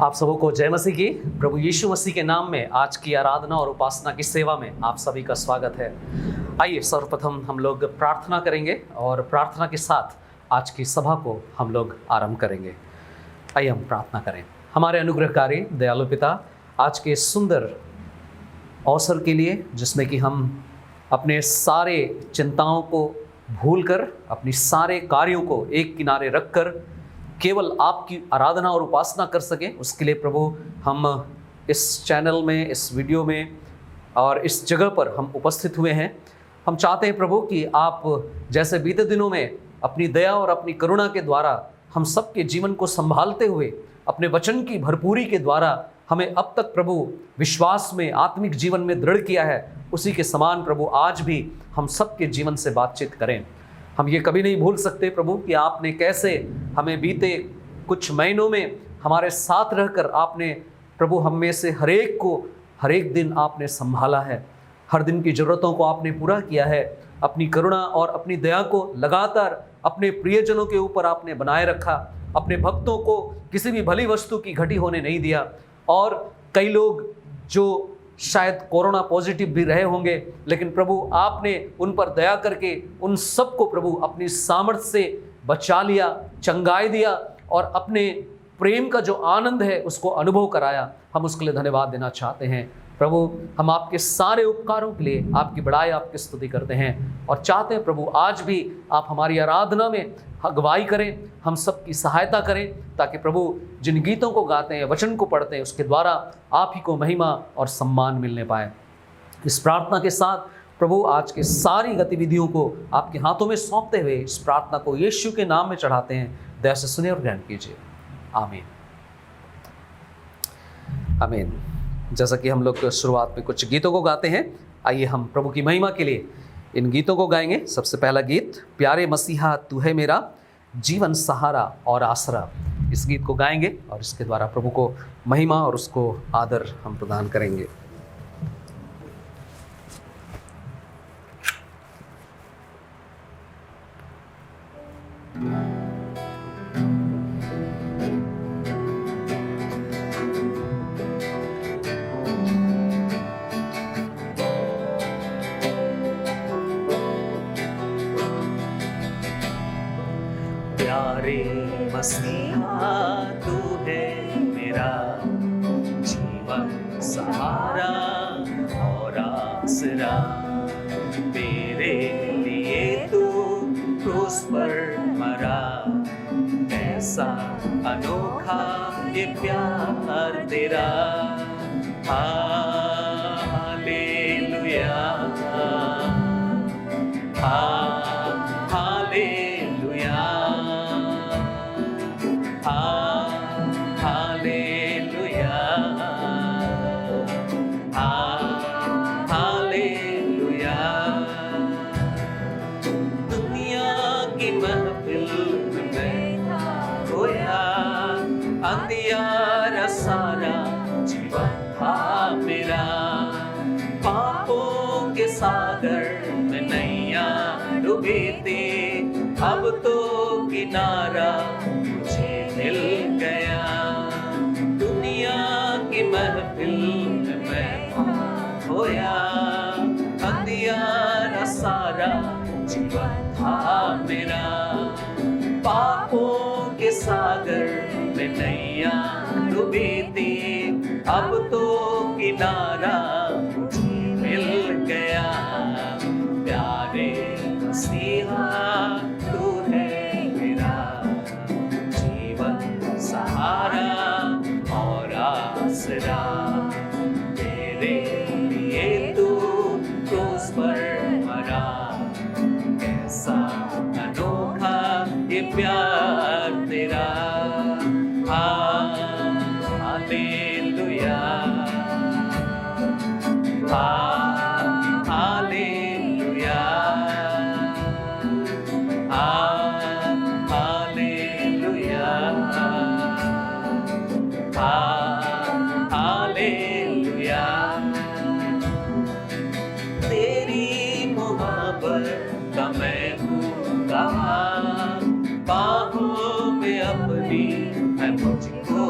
आप सबों को जय मसीह की। प्रभु यीशु मसीह के नाम में आज की आराधना और उपासना की सेवा में आप सभी का स्वागत है। आइए सर्वप्रथम हम लोग प्रार्थना करेंगे और प्रार्थना के साथ आज की सभा को हम लोग आरंभ करेंगे। आइए हम प्रार्थना करें। हमारे अनुग्रहकारी दयालु पिता, आज के सुंदर अवसर के लिए जिसमें कि हम अपने सारे चिंताओं को भूलकर, अपनी सारे कार्यों को एक किनारे रखकर केवल आपकी आराधना और उपासना कर सकें, उसके लिए प्रभु हम इस चैनल में, इस वीडियो में और इस जगह पर हम उपस्थित हुए हैं। हम चाहते हैं प्रभु कि आप जैसे बीते दिनों में अपनी दया और अपनी करुणा के द्वारा हम सबके जीवन को संभालते हुए अपने वचन की भरपूरी के द्वारा हमें अब तक प्रभु विश्वास में, आत्मिक जीवन में दृढ़ किया है, उसी के समान प्रभु आज भी हम सबके जीवन से बातचीत करें। हम ये कभी नहीं भूल सकते प्रभु कि आपने कैसे हमें बीते कुछ महीनों में हमारे साथ रहकर आपने प्रभु हम में से हर एक दिन आपने संभाला है, हर दिन की ज़रूरतों को आपने पूरा किया है। अपनी करुणा और अपनी दया को लगातार अपने प्रियजनों के ऊपर आपने बनाए रखा। अपने भक्तों को किसी भी भली वस्तु की घटी होने नहीं दिया। और कई लोग जो शायद कोरोना पॉजिटिव भी रहे होंगे, लेकिन प्रभु आपने उन पर दया करके उन सबको प्रभु अपनी सामर्थ्य से बचा लिया, चंगाई दिया और अपने प्रेम का जो आनंद है उसको अनुभव कराया। हम उसके लिए धन्यवाद देना चाहते हैं प्रभु। हम आपके सारे उपकारों के लिए आपकी बड़ाई, आपकी स्तुति करते हैं और चाहते हैं प्रभु आज भी आप हमारी आराधना में अगुवाई करें, हम सबकी सहायता करें, ताकि प्रभु जिन गीतों को गाते हैं, वचन को पढ़ते हैं, उसके द्वारा आप ही को महिमा और सम्मान मिलने पाए। इस प्रार्थना के साथ प्रभु आज के सारी गतिविधियों को आपके हाथों में सौंपते हुए इस प्रार्थना को यीशु के नाम में चढ़ाते हैं। दया से सुने और ग्रहण कीजिए। आमीन आमीन। जैसा कि हम लोग शुरुआत में कुछ गीतों को गाते हैं, आइए हम प्रभु की महिमा के लिए इन गीतों को गाएंगे। सबसे पहला गीत, प्यारे मसीहा तू है मेरा जीवन सहारा और आसरा। इस गीत को गाएंगे और इसके द्वारा प्रभु को महिमा और उसको आदर हम प्रदान करेंगे। प्यारे मसीहा तू है मेरा जीवन सहारा और आसरा। तेरे लिए तू क्रूस पर मरा, ऐसा अनोखा ये प्यार तेरा। Hallelujah hallelujah hallelujah hallelujah. दुनिया की महफिल में खोया अंधियारा सारा जीवन था मेरा। पापों के सागर में नैया डूबी थी, अब तो किनारा मुझे मिल गया। दुनिया की महफिल में मैं खोया अंधियारा सारा जीवन था मेरा। पापों के सागर में नैया डूबी थी, अब तो किनारा मुझे मिल गया। प्यारे मसीहा तू है मेरा जीवन सहारा और आसरा। तेरे लिए तू क्रूस पर मरा, कैसा अनोखा ये प्यार तेरा। Hallelujah hallelujah hallelujah hallelujah. तेरी मोहब्बत का मैं हूँ कहाँ, बाहों में अपनी है मुझको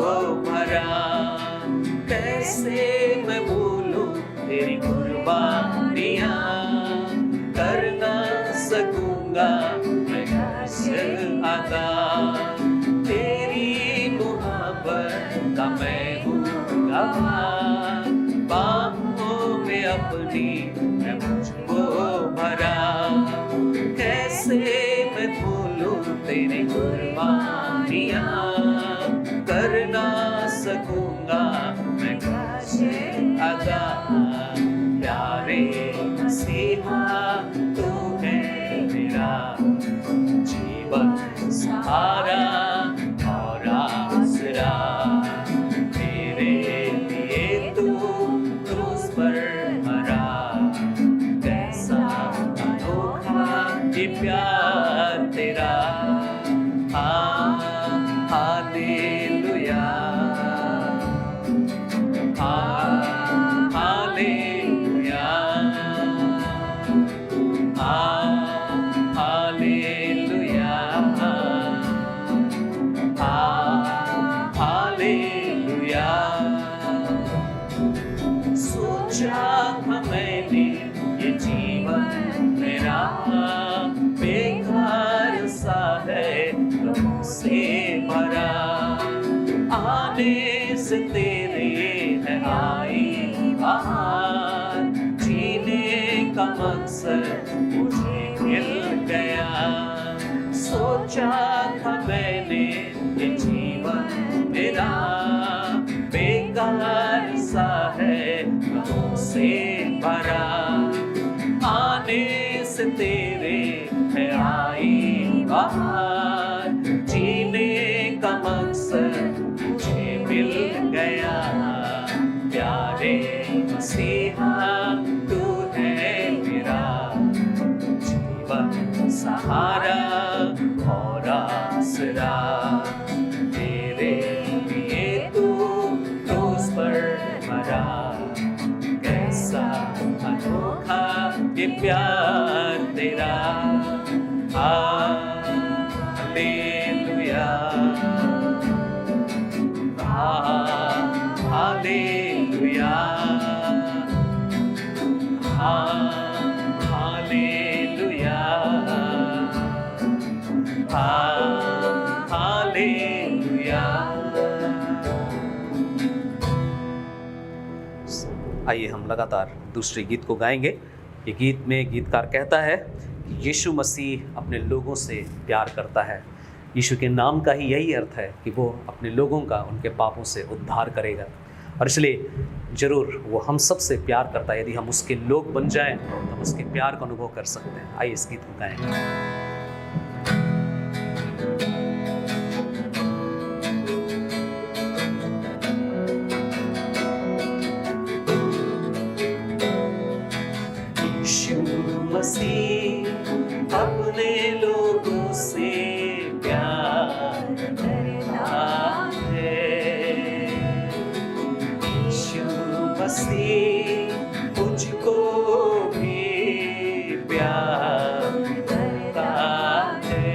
भरा। भरा। कैसे मैं भूलूं तेरी कुर्बानियाँ, कर ना सकूंगा मैं कैसे अदा। तेरी मोहब्बत का मैं हूँ गवाह, बाहों में अपनी मैं मुझको भरा। कैसे मैं भूलूं तेरी कुर्बानियाँ, कर ना सकूंगा मैं कैसे अदा। प्यारे मसीहा तू है मेरा जीवन सहारा और आसरा। मेरे लिए तू क्रूस पर मरा, कैसा अनोखा ये प्यार तेरा। Hallelujah, hallelujah, hallelujah, hallelujah. सोचा था मैंने ये जीवन मेरा बेकार सा है गम से भरा। आने से तेरे है आई बहार, जीने का मकसद मुझे मिल गया। सोचा था मैंने ये जीवन मेरा बेकार सा है गमों से भरा। आने से तेरे है आई बहार, जीने का मकसद मुझे मिल गया। प्यारे मसीहा तू है मेरा जीवन सहारा और आसरा। तेरे लिए तू क्रूस पर मरा, कैसा अनोखा ये प्यार तेरा। Hallelujah, hallelujah, hallelujah, hallelujah. आइए हम लगातार दूसरे गीत को गाएंगे। ये गीत में गीतकार कहता है कि यीशु मसीह अपने लोगों से प्यार करता है। यीशु के नाम का ही यही अर्थ है कि वो अपने लोगों का उनके पापों से उद्धार करेगा, और इसलिए ज़रूर वो हम सब से प्यार करता है। यदि हम उसके लोग बन जाएं तो हम उसके प्यार का अनुभव कर सकते हैं। आइए इस गीत को गाएंगे। मसीह अपने लोगों से प्यार करता है। यीशु मसीह मुझको भी प्यार करता है।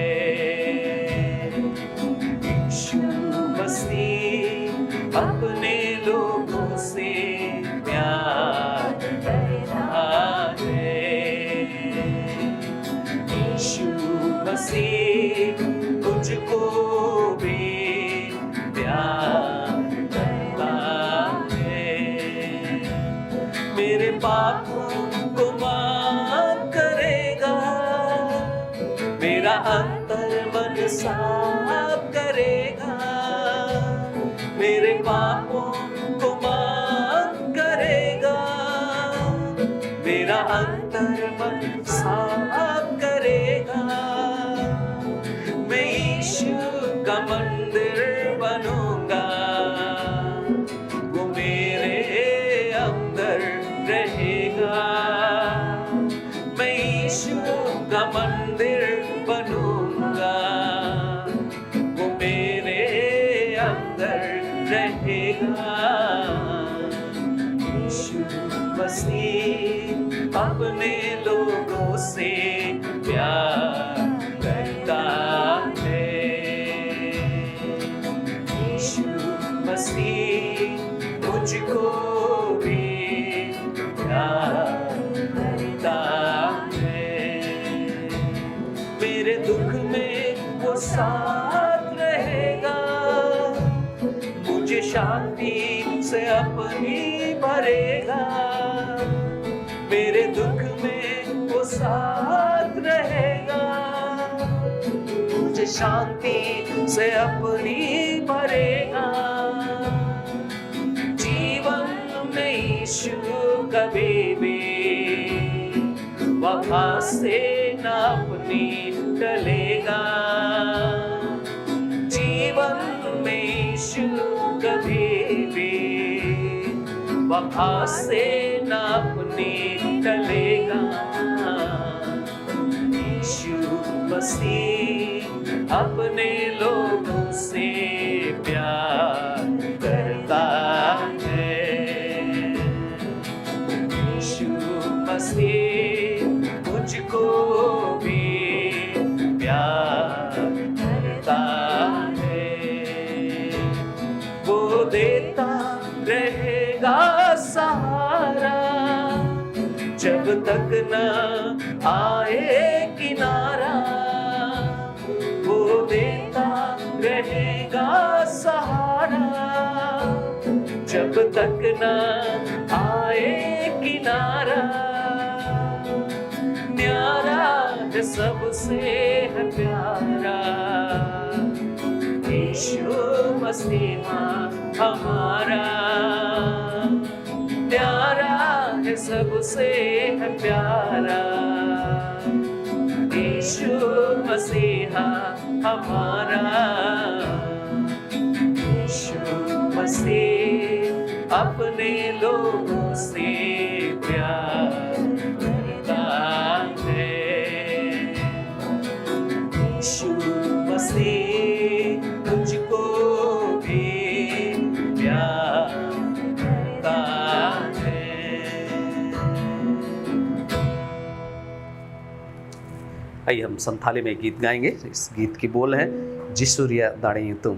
यीशु मसीह अपने लोगों से प्यार करता है। यीशु मसीह तुझको भी प्यार करता है। मेरे पापों को माफ करेगा, मेरा अंतर मन साफ करेगा। मेरे पापों को माफ करेगा, मेरा अंतर मन साफ करेगा। मैं यीशु का मंदिर बनूंगा, वो मेरे अंदर रहेगा। मैं यीशु का मंदिर बनूंगा, वो मेरे अंदर रहेगा। यीशु मसीह अपने लोगों से प्यार करता है। यीशु मसीह मुझको भी प्यार करता है। मेरे दुख में वो साथ रहेगा, मुझे शांति से अपनी भरेगा। मेरे दुख में वो साथ रहेगा, मुझे शांति से अपनी भरेगा। जीवन में यीशु कभी भी वफा से न अपनी टलेगा। जीवन में यीशु कभी भी वफा से न अपनी टलेगा। यीशु मसीह अपने लोगों से प्यार करता है। यीशु मसीह मुझको भी प्यार करता है। वो देता रहेगा सहारा जब तक न आए किनारा। वो देता रहेगा सहारा जब तक न आए किनारा। न्यारा है सबसे है प्यारा यीशु मसीहा हमारा। प्यारा है सबसे है प्यारा यीशु मसीहा हमारा। यीशु मसीह अपने लोगों से प्यार करता है। यीशु मसीह मुझको भी प्यार करता है। आइए हम संथाली में गीत गाएंगे। इस गीत की बोल है जिसूरिया दाड़ी तुम।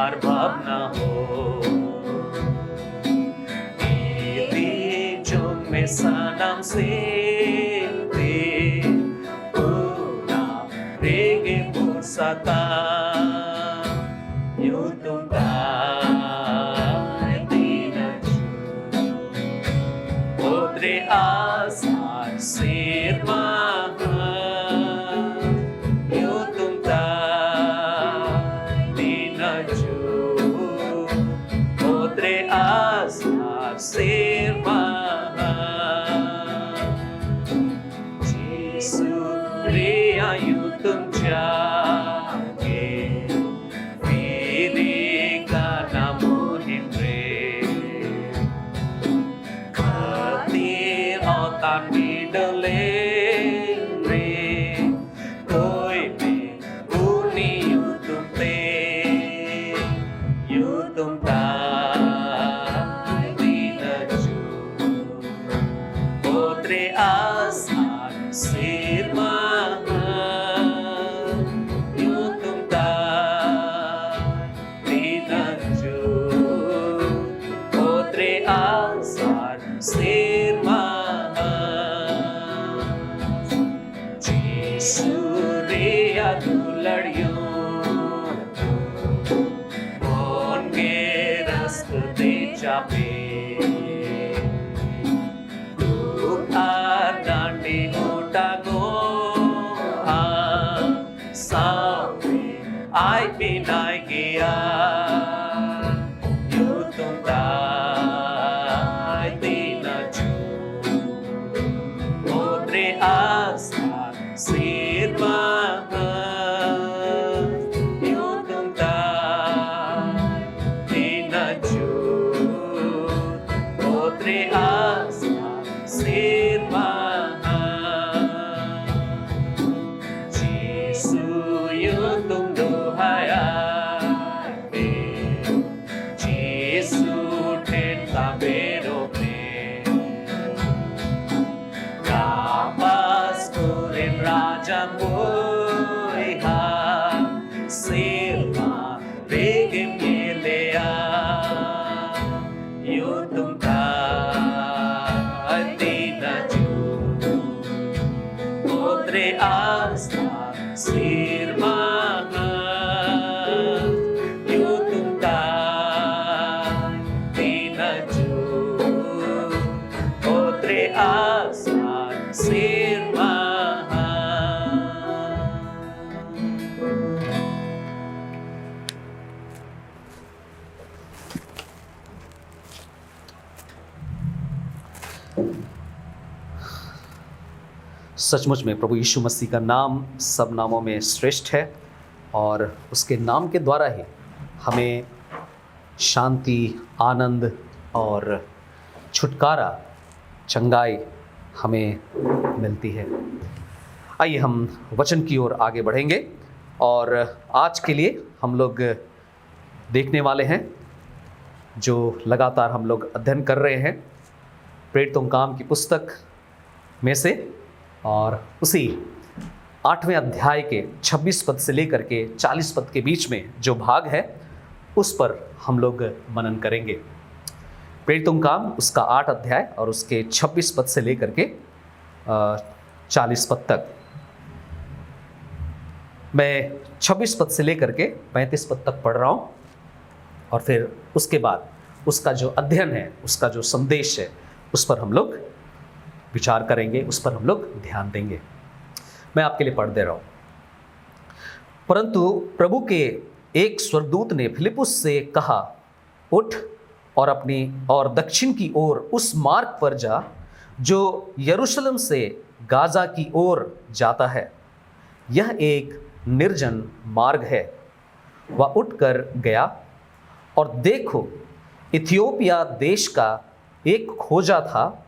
আর ভাবনা হো में सनम से पूरा रेगे पुरसता यूं तुम दिन Podre asar sirma Yutum dinaju Podre asar sirma Jisu ria yutum jage Viri kana muhimre Tan midale re koi me uni yutum ta dinaju potre asar sirma yutum ta dinaju potre asar sirma Surya दुलड़ियों कौन के रास्ते चापे तू आदांडी मोटा गो सामने आई बिनाई गया you तुम दाई दीना चू मोद्रे आसा Sirma yutum ta dinaju potre asa sirma poiha silma regim yelea yutumta adina ju podre asta sirma yutumta adina ju podre asta sirma. सचमुच में प्रभु यीशु मसीह का नाम सब नामों में श्रेष्ठ है और उसके नाम के द्वारा ही हमें शांति, आनंद और छुटकारा, चंगाई हमें मिलती है। आइए हम वचन की ओर आगे बढ़ेंगे और आज के लिए हम लोग देखने वाले हैं जो लगातार हम लोग अध्ययन कर रहे हैं प्रेरितों काम की पुस्तक में से, और उसी 8वें अध्याय के 26 पद से लेकर के 40 पद के बीच में जो भाग है उस पर हम लोग मनन करेंगे। प्रेरितों काम उसका 8 अध्याय और उसके 26 पद से लेकर के 40 पद तक। मैं 26 पद से लेकर के 35 पद तक पढ़ रहा हूँ और फिर उसके बाद उसका जो अध्ययन है, उसका जो संदेश है, उस पर हम लोग विचार करेंगे, उस पर हम लोग ध्यान देंगे। मैं आपके लिए पढ़ दे रहा हूँ। परंतु प्रभु के एक स्वर्गदूत ने फिलिपुस से कहा, उठ और अपनी और दक्षिण की ओर उस मार्ग पर जा जो यरूशलेम से गाजा की ओर जाता है। यह एक निर्जन मार्ग है। वह उठकर गया और देखो, इथियोपिया देश का एक खोजा था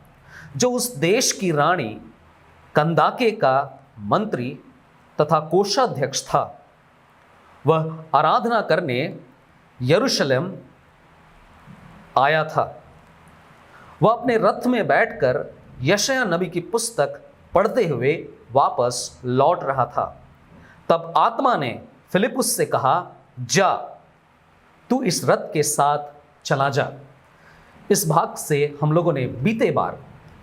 जो उस देश की रानी कंदाके का मंत्री तथा कोषाध्यक्ष था। वह आराधना करने यरूशलेम आया था। वह अपने रथ में बैठकर यशायाह नबी की पुस्तक पढ़ते हुए वापस लौट रहा था। तब आत्मा ने फिलिपुस से कहा, जा, तू इस रथ के साथ चला जा। इस भाग से हम लोगों ने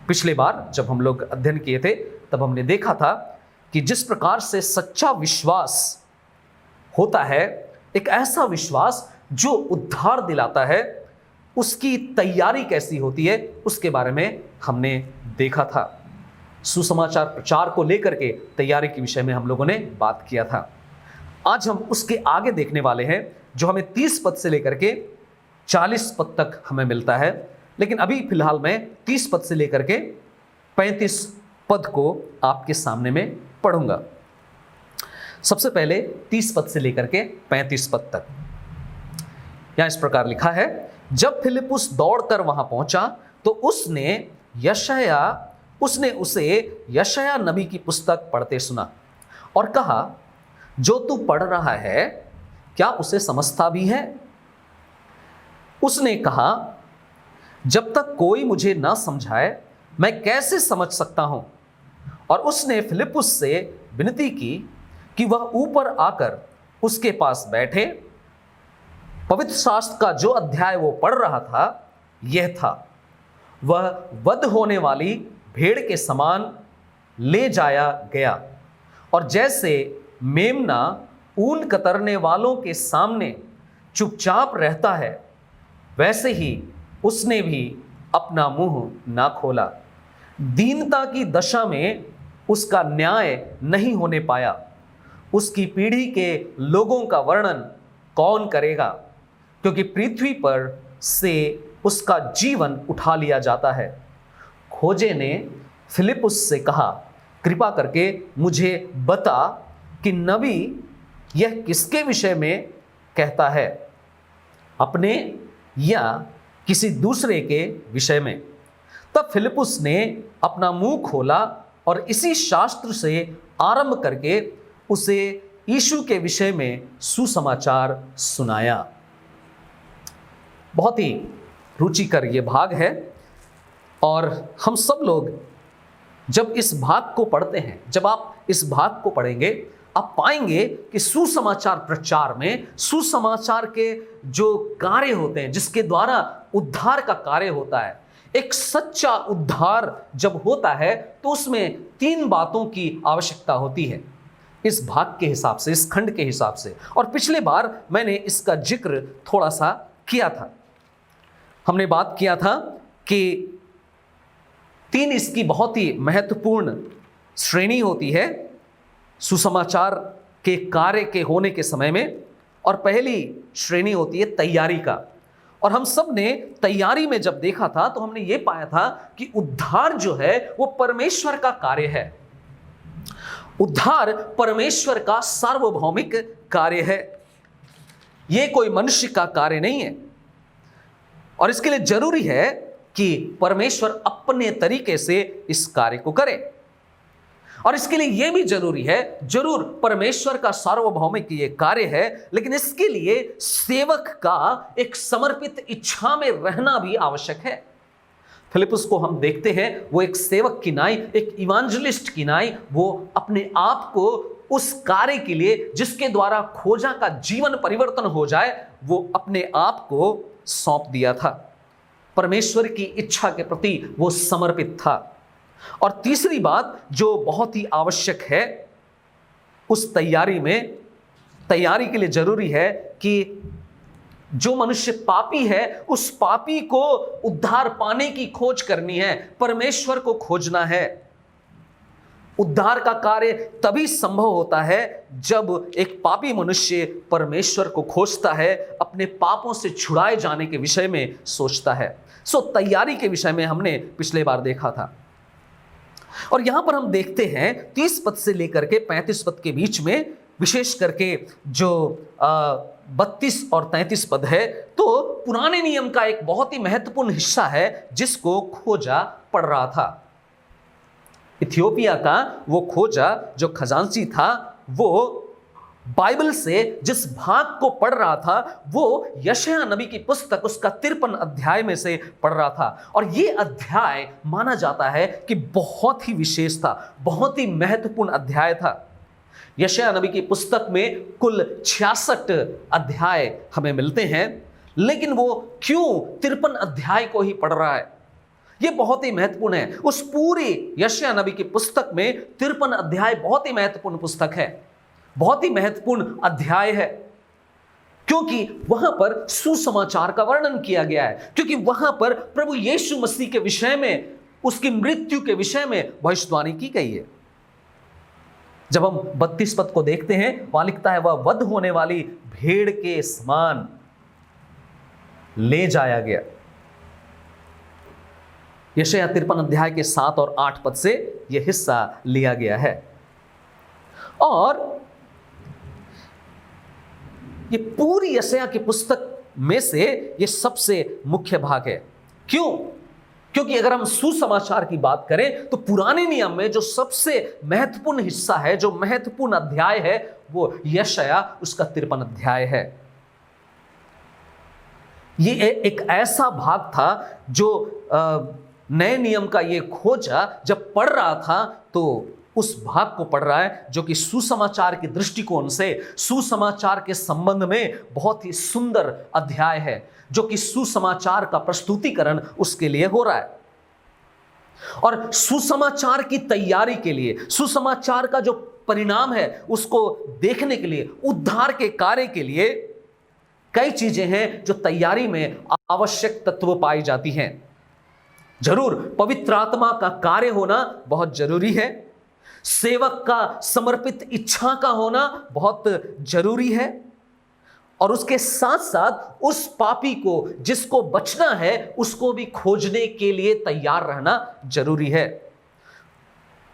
पिछले बार जब हम लोग अध्ययन किए थे तब हमने देखा था कि जिस प्रकार से सच्चा विश्वास होता है, एक ऐसा विश्वास जो उद्धार दिलाता है, उसकी तैयारी कैसी होती है उसके बारे में हमने देखा था। सुसमाचार प्रचार को लेकर के तैयारी के विषय में हम लोगों ने बात किया था। आज हम उसके आगे देखने वाले हैं जो हमें 30 पद से लेकर के 40 पद तक हमें मिलता है, लेकिन अभी फिलहाल मैं 30 पद से लेकर के 35 पद को आपके सामने में पढ़ूंगा। सबसे पहले 30 पद से लेकर के 35 पद तक यहां इस प्रकार लिखा है, जब फिलिपुस दौड़कर वहां पहुंचा तो उसने उसे यशायाह नबी की पुस्तक पढ़ते सुना और कहा, जो तू पढ़ रहा है क्या उसे समझता भी है? उसने कहा, जब तक कोई मुझे ना समझाए मैं कैसे समझ सकता हूं? और उसने फिलिपुस से विनती की कि वह ऊपर आकर उसके पास बैठे। पवित्र शास्त्र का जो अध्याय वो पढ़ रहा था यह था, वह वध होने वाली भेड़ के समान ले जाया गया और जैसे मेमना ऊन कतरने वालों के सामने चुपचाप रहता है, वैसे ही उसने भी अपना मुंह ना खोला। दीनता की दशा में उसका न्याय नहीं होने पाया। उसकी पीढ़ी के लोगों का वर्णन कौन करेगा, क्योंकि पृथ्वी पर से उसका जीवन उठा लिया जाता है। खोजे ने फिलिपुस से कहा, कृपा करके मुझे बता कि नबी यह किसके विषय में कहता है, अपने या किसी दूसरे के विषय में? तब फिलिपुस ने अपना मुंह खोला और इसी शास्त्र से आरंभ करके उसे यीशु के विषय में सुसमाचार सुनाया। बहुत ही रुचिकर ये भाग है और हम सब लोग जब इस भाग को पढ़ते हैं, जब आप इस भाग को पढ़ेंगे, आप पाएंगे कि सुसमाचार प्रचार में सुसमाचार के जो कार्य होते हैं, जिसके द्वारा उद्धार का कार्य होता है, एक सच्चा उद्धार जब होता है तो उसमें 3 बातों की आवश्यकता होती है इस भाग के हिसाब से, इस खंड के हिसाब से। और पिछले बार मैंने इसका जिक्र थोड़ा सा किया था। हमने बात किया था कि 3 इसकी बहुत ही महत्वपूर्ण श्रेणी होती है सुसमाचार के कार्य के होने के समय में। और पहली श्रेणी होती है तैयारी का। और हम सब ने तैयारी में जब देखा था तो हमने ये पाया था कि उद्धार जो है वो परमेश्वर का कार्य है। उद्धार परमेश्वर का सार्वभौमिक कार्य है, ये कोई मनुष्य का कार्य नहीं है। और इसके लिए जरूरी है कि परमेश्वर अपने तरीके से इस कार्य को करे। और इसके लिए यह भी जरूरी है, जरूर परमेश्वर का सार्वभौमिक ये कार्य है, लेकिन इसके लिए सेवक का एक समर्पित इच्छा में रहना भी आवश्यक है। फिलिप्पुस को हम देखते हैं, वो एक सेवक की नाई, एक इवांजलिस्ट की नाई, वो अपने आप को उस कार्य के लिए जिसके द्वारा खोजा का जीवन परिवर्तन हो जाए, वो अपने आप को सौंप दिया था। परमेश्वर की इच्छा के प्रति वो समर्पित था। और तीसरी बात जो बहुत ही आवश्यक है उस तैयारी में, तैयारी के लिए जरूरी है कि जो मनुष्य पापी है उस पापी को उद्धार पाने की खोज करनी है, परमेश्वर को खोजना है। उद्धार का कार्य तभी संभव होता है जब एक पापी मनुष्य परमेश्वर को खोजता है, अपने पापों से छुड़ाए जाने के विषय में सोचता है। तैयारी के विषय में हमने पिछले बार देखा था। और यहां पर हम देखते हैं 30 पद से लेकर के 35 पद के बीच में, विशेष करके जो 32 और 33 पद है, तो पुराने नियम का एक बहुत ही महत्वपूर्ण हिस्सा है जिसको खोजा पड़ रहा था। इथियोपिया का वो खोजा जो खजांची था, वो बाइबल से जिस भाग को पढ़ रहा था वो यशायाह नबी की पुस्तक उसका 53 अध्याय में से पढ़ रहा था। और ये अध्याय माना जाता है कि बहुत ही विशेष था, बहुत ही महत्वपूर्ण अध्याय था। यशायाह नबी की पुस्तक में कुल 66 अध्याय हमें मिलते हैं, लेकिन वो क्यों 53 अध्याय को ही पढ़ रहा है, ये बहुत ही महत्वपूर्ण है। उस पूरी यशायाह नबी की पुस्तक में 53 अध्याय बहुत ही महत्वपूर्ण पुस्तक है, बहुत ही महत्वपूर्ण अध्याय है, क्योंकि वहां पर सुसमाचार का वर्णन किया गया है, क्योंकि वहां पर प्रभु यीशु मसीह के विषय में, उसकी मृत्यु के विषय में भविष्यवाणी की गई है। जब हम 32 पद को देखते हैं, वहां लिखता है, वह वध होने वाली भेड़ के समान ले जाया गया। यशायाह 53 अध्याय के 7 और 8 पद से यह हिस्सा लिया गया है। और ये पूरी यशायाह की पुस्तक में से ये सबसे मुख्य भाग है। क्यों? क्योंकि अगर हम सुसमाचार की बात करें तो पुराने नियम में जो सबसे महत्वपूर्ण हिस्सा है, जो महत्वपूर्ण अध्याय है, वो यशायाह उसका 53 अध्याय है। ये एक ऐसा भाग था जो नए नियम का ये खोजा जब पढ़ रहा था तो उस भाग को पढ़ रहा है जो कि सुसमाचार के दृष्टिकोण से, सुसमाचार के संबंध में बहुत ही सुंदर अध्याय है, जो कि सुसमाचार का प्रस्तुतिकरण उसके लिए हो रहा है। और सुसमाचार की तैयारी के लिए, सुसमाचार का जो परिणाम है उसको देखने के लिए, उद्धार के कार्य के लिए कई चीजें हैं जो तैयारी में आवश्यक तत्व पाई जाती हैं। जरूर पवित्र आत्मा का कार्य होना बहुत जरूरी है, सेवक का समर्पित इच्छा का होना बहुत जरूरी है, और उसके साथ साथ उस पापी को जिसको बचना है उसको भी खोजने के लिए तैयार रहना जरूरी है।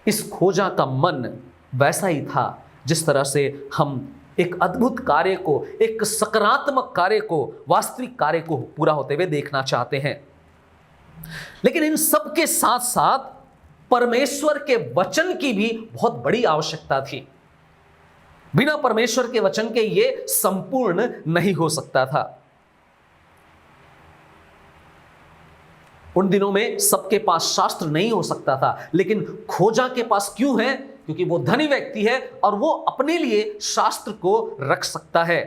इस खोजा का मन वैसा ही था जिस तरह से हम एक अद्भुत कार्य को, एक सकारात्मक कार्य को, वास्तविक कार्य को पूरा होते हुए देखना चाहते हैं। लेकिन इन सब के साथ साथ परमेश्वर के वचन की भी बहुत बड़ी आवश्यकता थी। बिना परमेश्वर के वचन के ये संपूर्ण नहीं हो सकता था। उन दिनों में सबके पास शास्त्र नहीं हो सकता था, लेकिन खोजा के पास क्यों है? क्योंकि वो धनी व्यक्ति है और वो अपने लिए शास्त्र को रख सकता है।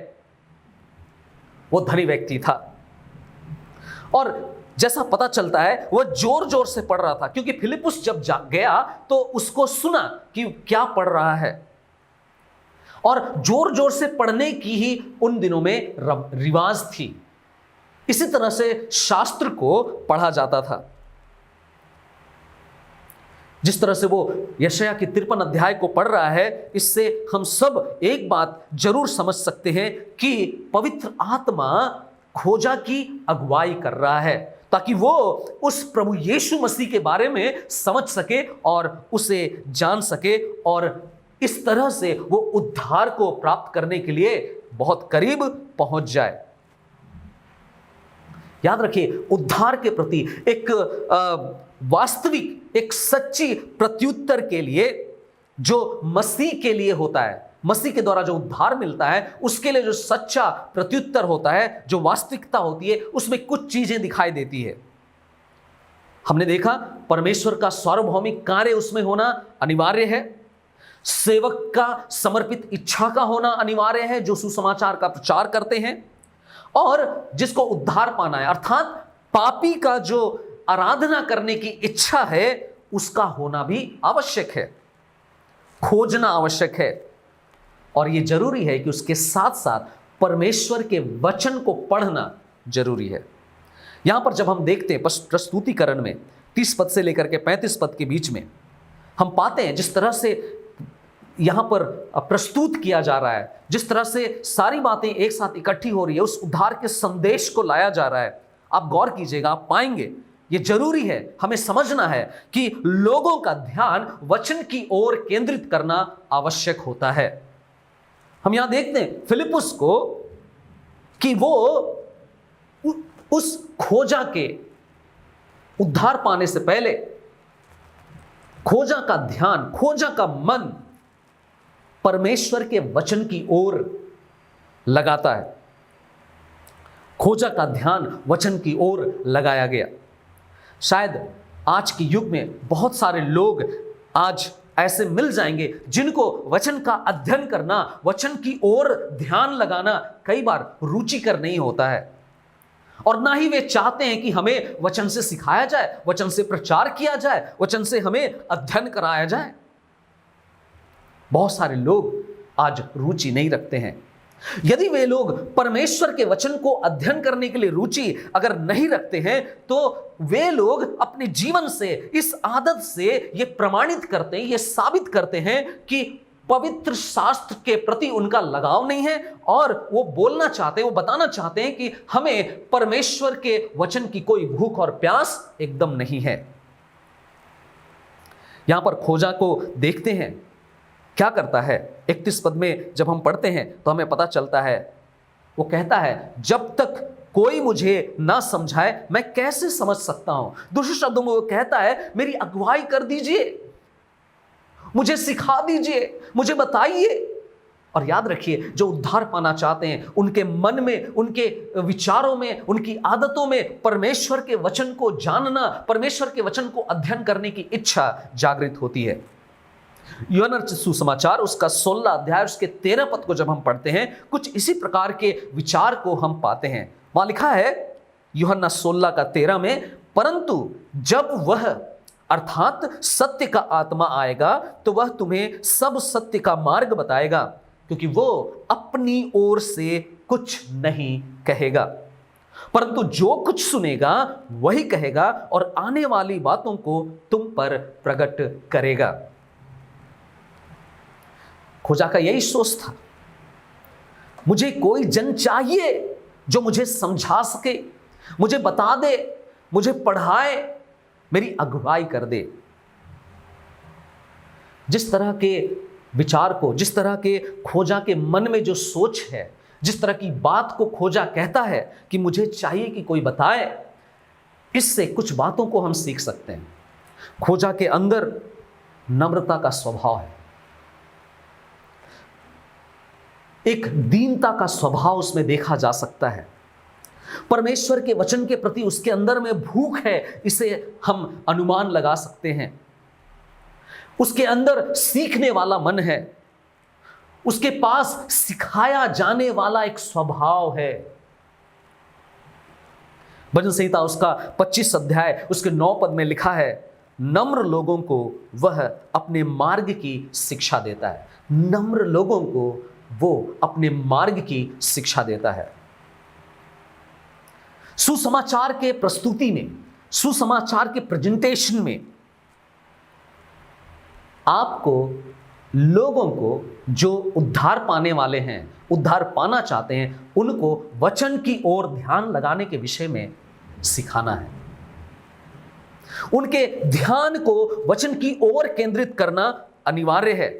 वो धनी व्यक्ति था और जैसा पता चलता है वो जोर जोर से पढ़ रहा था, क्योंकि फिलिपुस जब गया तो उसको सुना कि क्या पढ़ रहा है, और जोर जोर से पढ़ने की ही उन दिनों में रिवाज थी। इसी तरह से शास्त्र को पढ़ा जाता था। जिस तरह से वो यशायाह की 53 अध्याय को पढ़ रहा है, इससे हम सब एक बात जरूर समझ सकते हैं कि पवित्र आत्मा खोजा की अगुवाई कर रहा है, ताकि वो उस प्रभु यीशु मसीह के बारे में समझ सके और उसे जान सके, और इस तरह से वो उद्धार को प्राप्त करने के लिए बहुत करीब पहुंच जाए। याद रखिए, उद्धार के प्रति एक वास्तविक, एक सच्ची प्रत्युत्तर के लिए जो मसीह के लिए होता है, मसीह के द्वारा जो उद्धार मिलता है, उसके लिए जो सच्चा प्रत्युत्तर होता है, जो वास्तविकता होती है, उसमें कुछ चीजें दिखाई देती है। हमने देखा परमेश्वर का सार्वभौमिक कार्य उसमें होना अनिवार्य है, सेवक का समर्पित इच्छा का होना अनिवार्य है जो सुसमाचार का प्रचार करते हैं, और जिसको उद्धार पाना है अर्थात पापी का जो आराधना करने की इच्छा है उसका होना भी आवश्यक है, खोजना आवश्यक है। और यह जरूरी है कि उसके साथ साथ परमेश्वर के वचन को पढ़ना जरूरी है। यहां पर जब हम देखते हैं प्रस्तुतिकरण में 30 पद से लेकर के 35 पद के बीच में, हम पाते हैं जिस तरह से यहां पर प्रस्तुत किया जा रहा है, जिस तरह से सारी बातें एक साथ इकट्ठी हो रही है, उस उद्धार के संदेश को लाया जा रहा है। आप गौर कीजिएगा, आप पाएंगे ये जरूरी है, हमें समझना है कि लोगों का ध्यान वचन की ओर केंद्रित करना आवश्यक होता है। हम यहां देखते हैं फिलिपुस को कि वो उस खोजा के उद्धार पाने से पहले खोजा का ध्यान, खोजा का मन परमेश्वर के वचन की ओर लगाता है। खोजा का ध्यान वचन की ओर लगाया गया। शायद आज के युग में बहुत सारे लोग आज ऐसे मिल जाएंगे जिनको वचन का अध्ययन करना, वचन की ओर ध्यान लगाना कई बार रुचिकर नहीं होता है, और ना ही वे चाहते हैं कि हमें वचन से सिखाया जाए, वचन से प्रचार किया जाए, वचन से हमें अध्ययन कराया जाए। बहुत सारे लोग आज रुचि नहीं रखते हैं। यदि वे लोग परमेश्वर के वचन को अध्ययन करने के लिए रुचि अगर नहीं रखते हैं, तो वे लोग अपने जीवन से, इस आदत से ये प्रमाणित करते हैं, ये साबित करते हैं कि पवित्र शास्त्र के प्रति उनका लगाव नहीं है, और वो बोलना चाहते हैं, वो बताना चाहते हैं कि हमें परमेश्वर के वचन की कोई भूख और प्यास एकदम नहीं है। यहां पर खोजा को देखते हैं क्या करता है। 31 पद में जब हम पढ़ते हैं तो हमें पता चलता है, वो कहता है, जब तक कोई मुझे ना समझाए मैं कैसे समझ सकता हूं। दूसरे शब्दों में वो कहता है, मेरी अगुवाई कर दीजिए, मुझे सिखा दीजिए, मुझे बताइए। और याद रखिए, जो उद्धार पाना चाहते हैं उनके मन में, उनके विचारों में, उनकी आदतों में परमेश्वर के वचन को जानना, परमेश्वर के वचन को अध्ययन करने की इच्छा जागृत होती है। यूहन्ना सुसमाचार उसका 16 अध्याय उसके 13 पद को जब हम पढ़ते हैं, कुछ इसी प्रकार के विचार को हम पाते हैं। वहां लिखा है यूहन्ना 16 का 13 में, परंतु जब वह अर्थात सत्य का आत्मा आएगा तो वह तुम्हें सब सत्य का मार्ग बताएगा, क्योंकि वो अपनी ओर से कुछ नहीं कहेगा, परंतु जो कुछ सुनेगा वही कहेगा और आने वाली बातों को तुम पर प्रकट करेगा। खोजा का यही सोच था, मुझे कोई जन चाहिए जो मुझे समझा सके, मुझे बता दे, मुझे पढ़ाए, मेरी अगुवाई कर दे। जिस तरह के विचार को, जिस तरह के खोजा के मन में जो सोच है, जिस तरह की बात को खोजा कहता है कि मुझे चाहिए कि कोई बताए, इससे कुछ बातों को हम सीख सकते हैं। खोजा के अंदर नम्रता का स्वभाव है, एक दीनता का स्वभाव उसमें देखा जा सकता है। परमेश्वर के वचन के प्रति उसके अंदर में भूख है, इसे हम अनुमान लगा सकते हैं। उसके अंदर सीखने वाला मन है, उसके पास सिखाया जाने वाला एक स्वभाव है। भजन संहिता उसका 25 अध्याय उसके 9 पद में लिखा है, नम्र लोगों को वह अपने मार्ग की शिक्षा देता है। नम्र लोगों को वो अपने मार्ग की शिक्षा देता है। सुसमाचार के प्रस्तुति में, सुसमाचार के प्रेजेंटेशन में आपको लोगों को जो उद्धार पाने वाले हैं, उद्धार पाना चाहते हैं, उनको वचन की ओर ध्यान लगाने के विषय में सिखाना है। उनके ध्यान को वचन की ओर केंद्रित करना अनिवार्य है।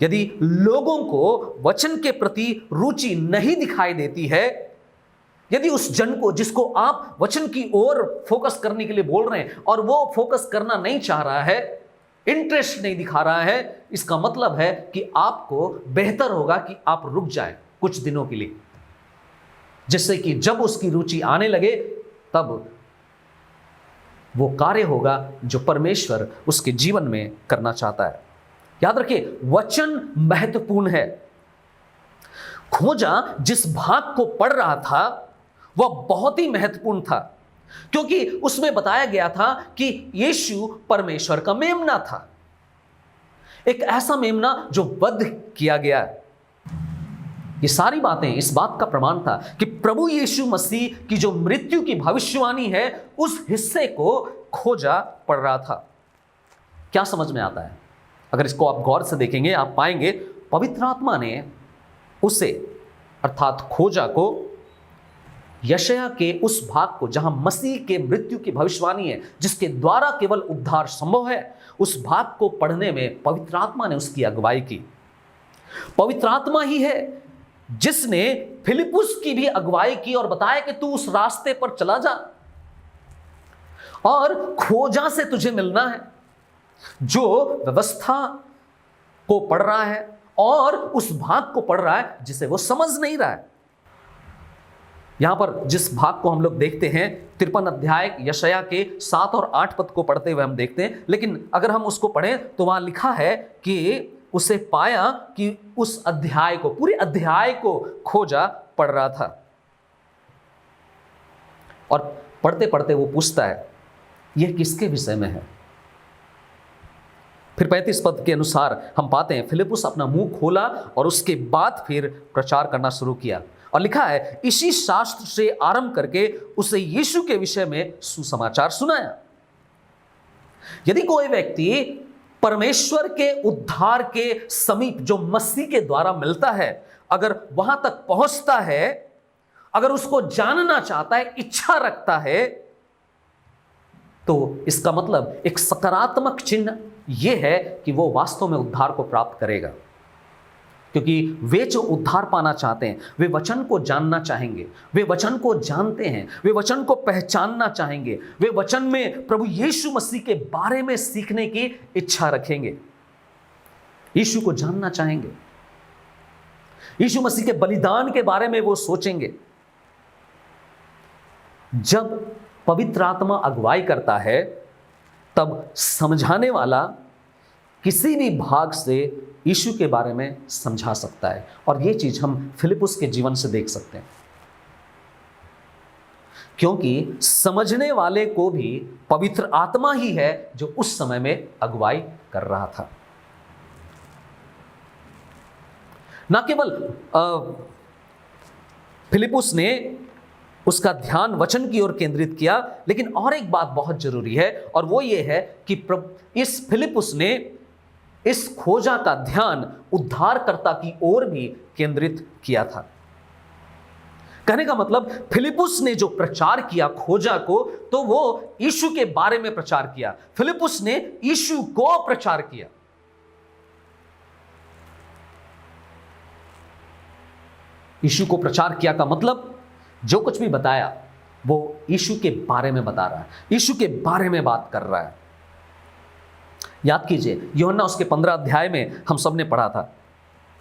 यदि लोगों को वचन के प्रति रुचि नहीं दिखाई देती है, यदि उस जन को जिसको आप वचन की ओर फोकस करने के लिए बोल रहे हैं और वो फोकस करना नहीं चाह रहा है, इंटरेस्ट नहीं दिखा रहा है, इसका मतलब है कि आपको बेहतर होगा कि आप रुक जाएं कुछ दिनों के लिए, जिससे कि जब उसकी रुचि आने लगे तब वो कार्य होगा जो परमेश्वर उसके जीवन में करना चाहता है। याद रखिए, वचन महत्वपूर्ण है। खोजा जिस भाग को पढ़ रहा था वह बहुत ही महत्वपूर्ण था, क्योंकि उसमें बताया गया था कि यीशु परमेश्वर का मेमना था, एक ऐसा मेमना जो वध किया गया। ये सारी बातें इस बात का प्रमाण था कि प्रभु यीशु मसीह की जो मृत्यु की भविष्यवाणी है, उस हिस्से को खोजा पढ़ रहा था। क्या समझ में आता है? अगर इसको आप गौर से देखेंगे, आप पाएंगे पवित्र आत्मा ने उसे अर्थात खोजा को यशायाह के उस भाग को जहां मसीह के मृत्यु की भविष्यवाणी है, जिसके द्वारा केवल उद्धार संभव है, उस भाग को पढ़ने में पवित्र आत्मा ने उसकी अगुवाई की। पवित्र आत्मा ही है जिसने फिलिपुस की भी अगुवाई की और बताया कि तू उस रास्ते पर चला जा और खोजा से तुझे मिलना है, जो व्यवस्था को पढ़ रहा है और उस भाग को पढ़ रहा है जिसे वो समझ नहीं रहा है। यहां पर जिस भाग को हम लोग देखते हैं, 53 अध्याय यशायाह के 7 और 8 पद को पढ़ते हुए हम देखते हैं, लेकिन अगर हम उसको पढ़ें तो वहां लिखा है कि उसे पाया कि उस अध्याय को, पूरे अध्याय को खोजा पढ़ रहा था। और पढ़ते पढ़ते वो पूछता है, यह किसके विषय में है? फिर 35 पद के अनुसार हम पाते हैं फिलिपुस अपना मुंह खोला और उसके बाद फिर प्रचार करना शुरू किया। और लिखा है, इसी शास्त्र से आरंभ करके उसे यीशु के विषय में सुसमाचार सुनाया। यदि कोई व्यक्ति परमेश्वर के उद्धार के समीप जो मसीह के द्वारा मिलता है, अगर वहां तक पहुंचता है, अगर उसको जानना चाहता है, इच्छा रखता है, तो इसका मतलब एक सकारात्मक चिन्ह यह है कि वो वास्तव में उद्धार को प्राप्त करेगा। क्योंकि वे जो उद्धार पाना चाहते हैं, वे वचन को जानना चाहेंगे, वे वचन को जानते हैं, वे वचन को पहचानना चाहेंगे, वे वचन में प्रभु यीशु मसीह के बारे में सीखने की इच्छा रखेंगे, यीशु को जानना चाहेंगे, यीशु मसीह के बलिदान के बारे में वो सोचेंगे। जब पवित्र आत्मा अगुवाई करता है, तब समझाने वाला किसी भी भाग से यीशु के बारे में समझा सकता है। और यह चीज हम फिलिपुस के जीवन से देख सकते हैं, क्योंकि समझने वाले को भी पवित्र आत्मा ही है जो उस समय में अगुवाई कर रहा था। ना केवल फिलिपुस ने उसका ध्यान वचन की ओर केंद्रित किया, लेकिन और एक बात बहुत जरूरी है, और वो ये है कि इस फिलिपुस ने इस खोजा का ध्यान उद्धारकर्ता की ओर भी केंद्रित किया था। कहने का मतलब, फिलिपुस ने जो प्रचार किया खोजा को, तो वो यीशु के बारे में प्रचार किया। फिलिपुस ने यीशु को प्रचार किया। यीशु को प्रचार किया का मतलब, जो कुछ भी बताया वो यीशु के बारे में बता रहा है, यीशु के बारे में बात कर रहा है। याद कीजिए, यूहन्ना उसके 15 अध्याय में हम सब ने पढ़ा था,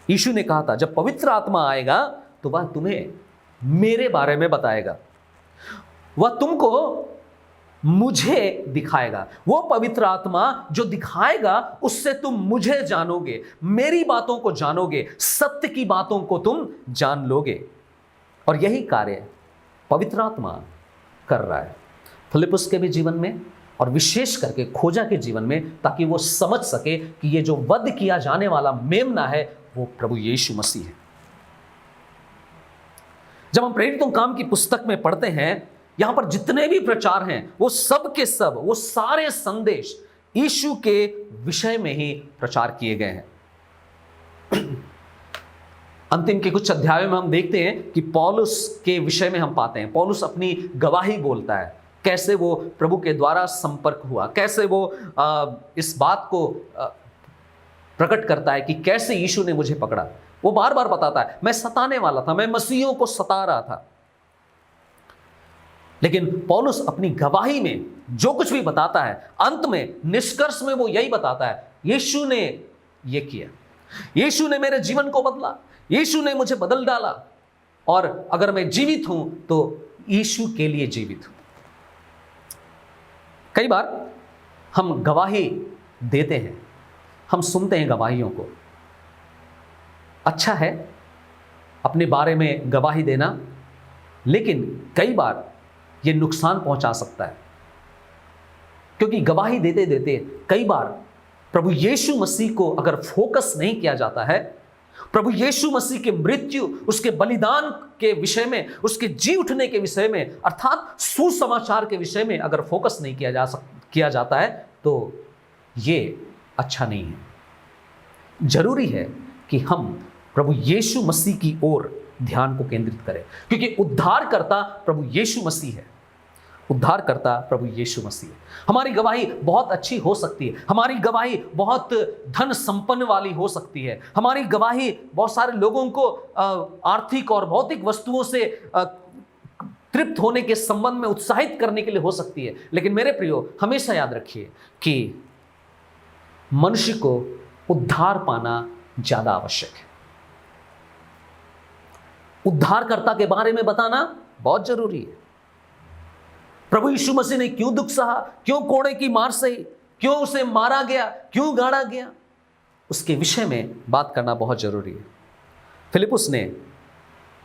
यीशु ने कहा था, जब पवित्र आत्मा आएगा तो वह तुम्हें मेरे बारे में बताएगा, वह तुमको मुझे दिखाएगा। वो पवित्र आत्मा जो दिखाएगा उससे तुम मुझे जानोगे, मेरी बातों को जानोगे, सत्य की बातों को तुम जान लोगे। और यही कार्य पवित्र आत्मा कर रहा है फिलिप्पुस के भी जीवन में और विशेष करके खोजा के जीवन में, ताकि वो समझ सके कि ये जो वध किया जाने वाला मेमना है वो प्रभु यीशु मसीह है। जब हम प्रेरितों काम की पुस्तक में पढ़ते हैं, यहां पर जितने भी प्रचार हैं वो सब के सब, वो सारे संदेश यीशु के विषय में ही प्रचार किए गए हैं। अंतिम के कुछ अध्यायों में हम देखते हैं कि पौलुस के विषय में हम पाते हैं, पौलुस अपनी गवाही बोलता है, कैसे वो प्रभु के द्वारा संपर्क हुआ, कैसे वो इस बात को प्रकट करता है कि कैसे यीशु ने मुझे पकड़ा। वो बार बार बताता है, मैं सताने वाला था, मैं मसीहों को सता रहा था। लेकिन पौलुस अपनी गवाही में जो कुछ भी बताता है, अंत में निष्कर्ष में वो यही बताता है, यीशु ने ये किया, यीशु ने मेरे जीवन को बदला, यीशु ने मुझे बदल डाला, और अगर मैं जीवित हूं तो यीशु के लिए जीवित हूं। कई बार हम गवाही देते हैं, हम सुनते हैं गवाहियों को, अच्छा है अपने बारे में गवाही देना, लेकिन कई बार यह नुकसान पहुंचा सकता है, क्योंकि गवाही देते देते कई बार प्रभु यीशु मसीह को अगर फोकस नहीं किया जाता है, प्रभु यीशु मसीह के मृत्यु, उसके बलिदान के विषय में, उसके जी उठने के विषय में, अर्थात सुसमाचार के विषय में अगर फोकस नहीं किया जाता है तो ये अच्छा नहीं है। जरूरी है कि हम प्रभु यीशु मसीह की ओर ध्यान को केंद्रित करें, क्योंकि उद्धारकर्ता प्रभु यीशु मसीह है, उद्धारकर्ता प्रभु यीशु मसीह है। हमारी गवाही बहुत अच्छी हो सकती है, हमारी गवाही बहुत धन संपन्न वाली हो सकती है, हमारी गवाही बहुत सारे लोगों को आर्थिक और भौतिक वस्तुओं से तृप्त होने के संबंध में उत्साहित करने के लिए हो सकती है। लेकिन मेरे प्रियो, हमेशा याद रखिए कि मनुष्य को उद्धार पाना ज्यादा आवश्यक है। उद्धारकर्ता के बारे में बताना बहुत जरूरी है। प्रभु यीशु मसीह ने क्यों दुख सहा, क्यों कोड़े की मार सही, क्यों उसे मारा गया, क्यों गाड़ा गया, उसके विषय में बात करना बहुत जरूरी है। फिलिप्पुस ने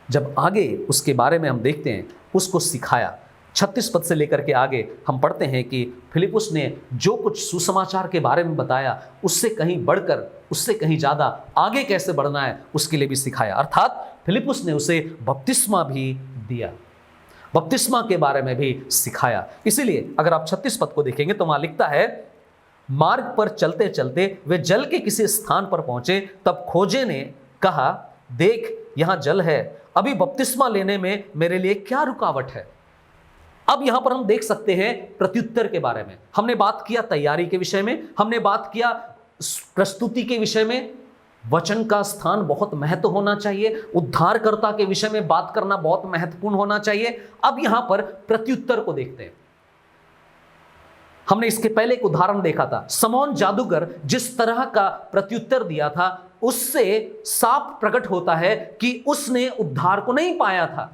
जब आगे उसके बारे में हम देखते हैं, उसको सिखाया। 36 पद से लेकर के आगे हम पढ़ते हैं कि फिलिप्पुस ने जो कुछ सुसमाचार के बारे में बताया, उससे कहीं बढ़कर, उससे कहीं ज़्यादा आगे कैसे बढ़ना है उसके लिए भी सिखाया। अर्थात फिलिप्पुस ने उसे बपतिस्मा भी दिया, बपतिस्मा के बारे में भी सिखाया। इसीलिए अगर आप 36 पद को देखेंगे तो वहाँ लिखता है, मार्ग पर चलते चलते वे जल के किसी स्थान पर पहुंचे, तब खोजे ने कहा, देख यहाँ जल है, अभी बपतिस्मा लेने में मेरे लिए क्या रुकावट है। अब यहां पर हम देख सकते हैं प्रत्युत्तर के बारे में। हमने बात किया तैयारी के विषय में, हमने बात किया प्रस्तुति के विषय में, वचन का स्थान बहुत महत्व होना चाहिए, उद्धारकर्ता के विषय में बात करना बहुत महत्वपूर्ण होना चाहिए। अब यहां पर प्रत्युत्तर को देखते हैं। हमने इसके पहले एक उदाहरण देखा था, शमौन जादूगर जिस तरह का प्रत्युत्तर दिया था, उससे साफ प्रकट होता है कि उसने उद्धार को नहीं पाया था।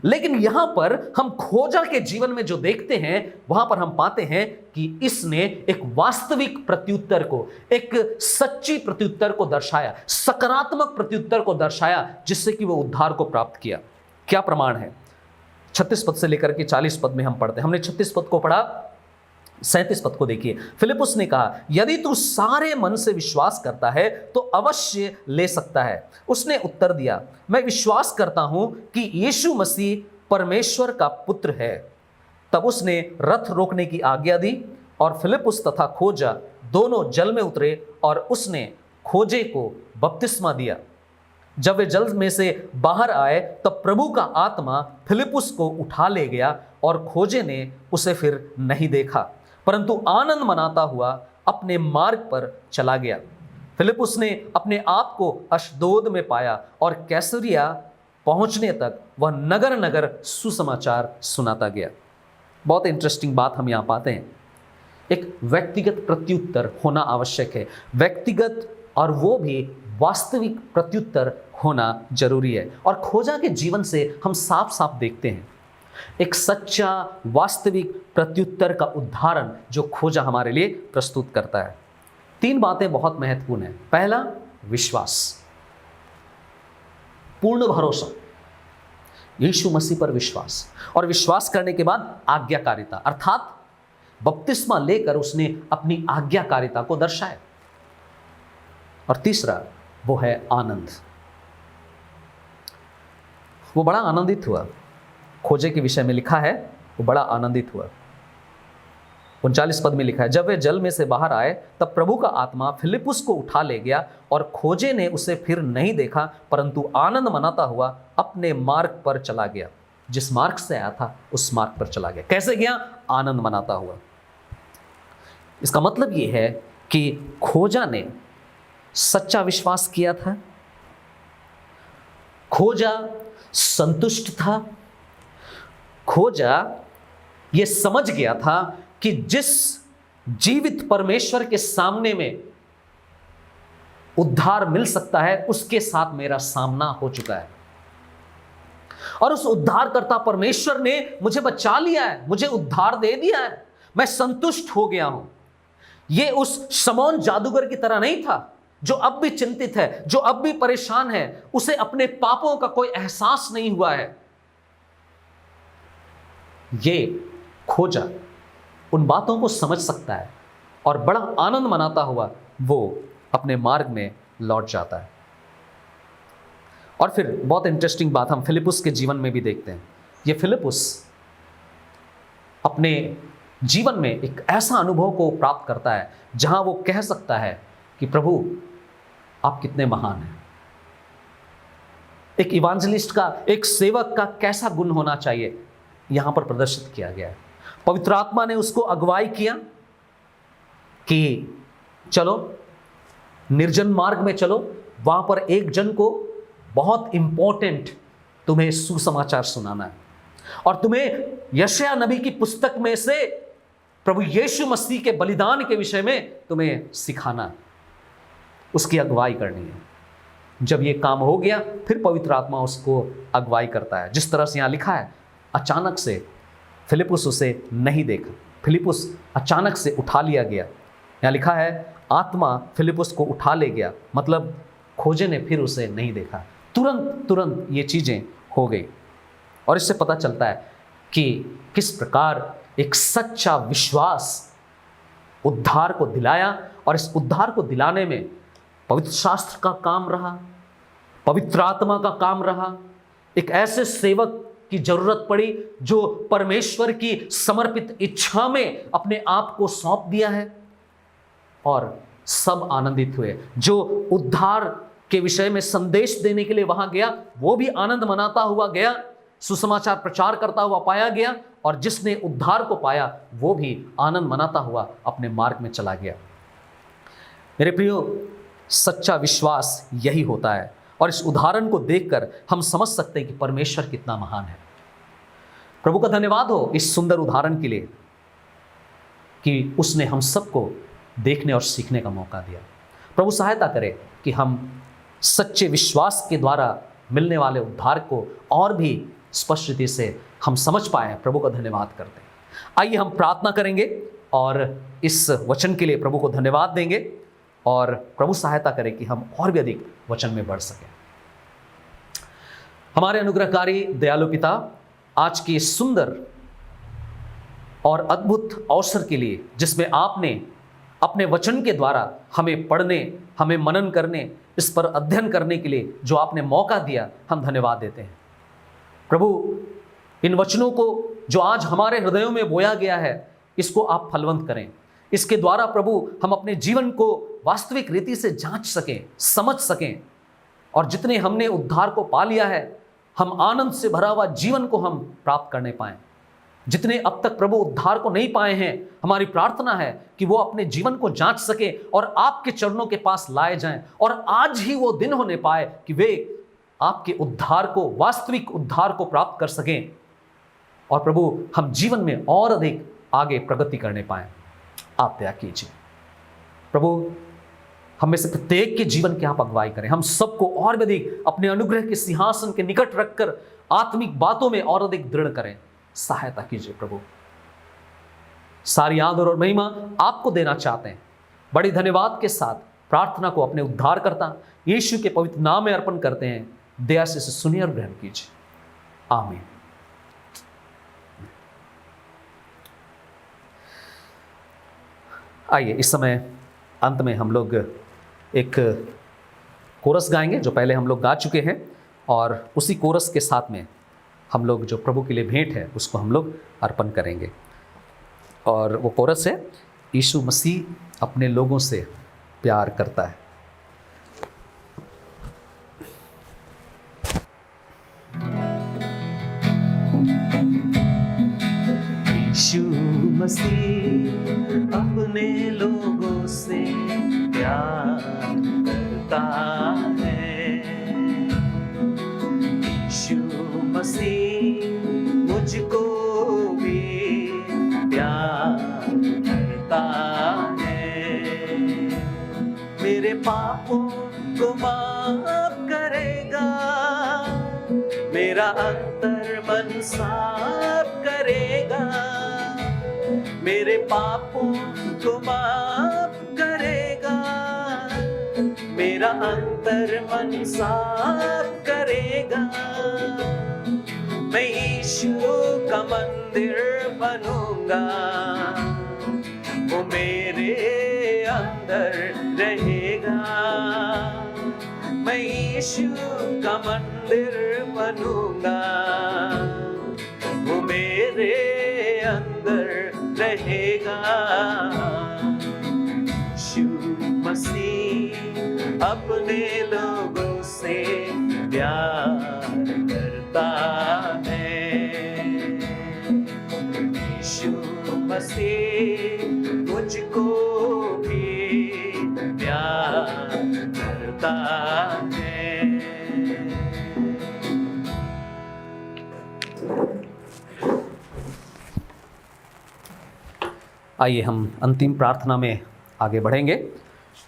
लेकिन यहां पर हम खोजा के जीवन में जो देखते हैं, वहां पर हम पाते हैं कि इसने एक वास्तविक प्रत्युत्तर को, एक सच्ची प्रत्युत्तर को दर्शाया, सकारात्मक प्रत्युत्तर को दर्शाया, जिससे कि वो उद्धार को प्राप्त किया। क्या प्रमाण है? 36 पद से लेकर के 40 पद में हम पढ़ते हैं। हमने 36 पद को पढ़ा, 37 पद को देखिए। फिलिप्पुस ने कहा, यदि तू सारे मन से विश्वास करता है तो अवश्य ले सकता है। उसने उत्तर दिया, मैं विश्वास करता हूं कि यीशु मसीह परमेश्वर का पुत्र है। तब उसने रथ रोकने की आज्ञा दी और फिलिप्पुस तथा खोजा दोनों जल में उतरे और उसने खोजे को बपतिस्मा दिया। जब वे जल में से बाहर आए तब प्रभु का आत्मा फिलिप्पुस को उठा ले गया और खोजे ने उसे फिर नहीं देखा, परंतु आनंद मनाता हुआ अपने मार्ग पर चला गया। फिलिप्पुस ने अपने आप को अशदोद में पाया और कैसरिया पहुंचने तक वह नगर नगर सुसमाचार सुनाता गया। बहुत इंटरेस्टिंग बात हम यहाँ पाते हैं, एक व्यक्तिगत प्रत्युत्तर होना आवश्यक है, व्यक्तिगत, और वो भी वास्तविक प्रत्युत्तर होना जरूरी है। और खोजा के जीवन से हम साफ साफ देखते हैं एक सच्चा वास्तविक प्रत्युत्तर का उदाहरण जो खोजा हमारे लिए प्रस्तुत करता है। 3 बातें बहुत महत्वपूर्ण हैं। पहला, विश्वास, पूर्ण भरोसा, यीशु मसीह पर विश्वास, और विश्वास करने के बाद आज्ञाकारिता, अर्थात बपतिस्मा लेकर उसने अपनी आज्ञाकारिता को दर्शाया। और तीसरा वो है आनंद। वो बड़ा आनंदित हुआ, खोजे के विषय में लिखा है वो बड़ा आनंदित हुआ। 39 पद में लिखा है, जब वे जल में से बाहर आए तब प्रभु का आत्मा फिलिपुस को उठा ले गया और खोजे ने उसे फिर नहीं देखा, परंतु आनंद मनाता हुआ अपने मार्ग पर चला गया। जिस मार्ग से आया था उस मार्ग पर चला गया। कैसे गया? आनंद मनाता हुआ। इसका मतलब यह है कि खोजा ने सच्चा विश्वास किया था, खोजा संतुष्ट था, खोजा यह समझ गया था कि जिस जीवित परमेश्वर के सामने में उद्धार मिल सकता है उसके साथ मेरा सामना हो चुका है, और उस उद्धारकर्ता परमेश्वर ने मुझे बचा लिया है, मुझे उद्धार दे दिया है, मैं संतुष्ट हो गया हूं। यह उस शमौन जादूगर की तरह नहीं था जो अब भी चिंतित है, जो अब भी परेशान है, उसे अपने पापों का कोई एहसास नहीं हुआ है। यह खोजा उन बातों को समझ सकता है और बड़ा आनंद मनाता हुआ वो अपने मार्ग में लौट जाता है। और फिर बहुत इंटरेस्टिंग बात हम फिलिपुस के जीवन में भी देखते हैं। ये फिलिपुस अपने जीवन में एक ऐसा अनुभव को प्राप्त करता है जहां वो कह सकता है कि प्रभु आप कितने महान हैं। एक इवांजलिस्ट का, एक सेवक का कैसा गुण होना चाहिए यहां पर प्रदर्शित किया गया है। पवित्र आत्मा ने उसको अगुवाई किया कि चलो निर्जन मार्ग में चलो, वहां पर एक जन को बहुत इंपॉर्टेंट तुम्हें सुसमाचार सुनाना है, और तुम्हें यशायाह नबी की पुस्तक में से प्रभु यीशु मसीह के बलिदान के विषय में तुम्हें सिखाना, उसकी अगुवाई करनी है। जब यह काम हो गया फिर पवित्र आत्मा उसको अगुवाई करता है। जिस तरह से यहां लिखा है, अचानक से फिलिपुस उसे नहीं देखा, फिलिपुस अचानक से उठा लिया गया। यहां लिखा है आत्मा फिलिपुस को उठा ले गया, मतलब खोजे ने फिर उसे नहीं देखा। तुरंत ये चीजें हो गई। और इससे पता चलता है कि किस प्रकार एक सच्चा विश्वास उद्धार को दिलाया, और इस उद्धार को दिलाने में पवित्र शास्त्र का काम रहा, पवित्र आत्मा का काम रहा। एक ऐसे सेवक की जरूरत पड़ी जो परमेश्वर की समर्पित इच्छा में अपने आप को सौंप दिया है, और सब आनंदित हुए। जो उद्धार के विषय में संदेश देने के लिए वहां गया वो भी आनंद मनाता हुआ गया, सुसमाचार प्रचार करता हुआ पाया गया, और जिसने उद्धार को पाया वो भी आनंद मनाता हुआ अपने मार्ग में चला गया। मेरे प्रियो, सच्चा विश्वास यही होता है, और इस उदाहरण को देखकर हम समझ सकते हैं कि परमेश्वर कितना महान है। प्रभु का धन्यवाद हो इस सुंदर उदाहरण के लिए कि उसने हम सबको देखने और सीखने का मौका दिया। प्रभु सहायता करे कि हम सच्चे विश्वास के द्वारा मिलने वाले उद्धार को और भी स्पष्ट रीति से हम समझ पाए। प्रभु का धन्यवाद करते हैं। आइए हम प्रार्थना करेंगे और इस वचन के लिए प्रभु को धन्यवाद देंगे, और प्रभु सहायता करे कि हम और भी अधिक वचन में बढ़ सकें। हमारे अनुग्रहकारी दयालु पिता, आज की सुंदर और अद्भुत अवसर के लिए जिसमें आपने अपने वचन के द्वारा हमें पढ़ने, हमें मनन करने, इस पर अध्ययन करने के लिए जो आपने मौका दिया, हम धन्यवाद देते हैं। प्रभु, इन वचनों को जो आज हमारे हृदयों में बोया गया है, इसको आप फलवंत करें। इसके द्वारा प्रभु हम अपने जीवन को वास्तविक रीति से जांच सकें, समझ सकें, और जितने हमने उद्धार को पा लिया है हम आनंद से भरा हुआ जीवन को हम प्राप्त करने पाएं। जितने अब तक प्रभु उद्धार को नहीं पाए हैं, हमारी प्रार्थना है कि वो अपने जीवन को जांच सके और आपके चरणों के पास लाए जाएं, और आज ही वो दिन होने पाए कि वे आपके उद्धार को, वास्तविक उद्धार को प्राप्त कर सकें, और प्रभु हम जीवन में और अधिक आगे प्रगति करने पाएं। आप दया कीजिए प्रभु। हम में से प्रत्येक के जीवन की आप अगुवाई करें। हम सबको और भी अधिक अपने अनुग्रह के सिंहासन के निकट रखकर आत्मिक बातों में और अधिक दृढ़ करें। सहायता कीजिए प्रभु। सारी आदर और महिमा आपको देना चाहते हैं। बड़ी धन्यवाद के साथ प्रार्थना को अपने उद्धारकर्ता यीशु के पवित्र नाम में अर्पण करते हैं। दया से इसे सुनिए और ग्रहण कीजिए। आमीन। आइए इस समय अंत में हम लोग एक कोरस गाएंगे जो पहले हम लोग गा चुके हैं, और उसी कोरस के साथ में हम लोग जो प्रभु के लिए भेंट है उसको हम लोग अर्पण करेंगे। और वो कोरस है, यीशु मसीह अपने लोगों से प्यार करता है। यीशु मसीह अपने लोगों से प्यार करता है। यीशु मसीह मुझको भी प्यार करता है। मेरे पापों को माफ करेगा, मेरा अंतर मन साफ करेगा। मेरे पापों को माफ करेगा, मेरा अंतर मन साफ करेगा। मैं यीशु का मंदिर बनूंगा, वो मेरे अंदर रहेगा। मैं यीशु का मंदिर बनूंगा, वो मेरे अंदर रहेगा। यीशु मसीह अपने लोगों से प्यार करता है। यीशु मसीह मुझको भी प्यार करता है। आइए हम अंतिम प्रार्थना में आगे बढ़ेंगे,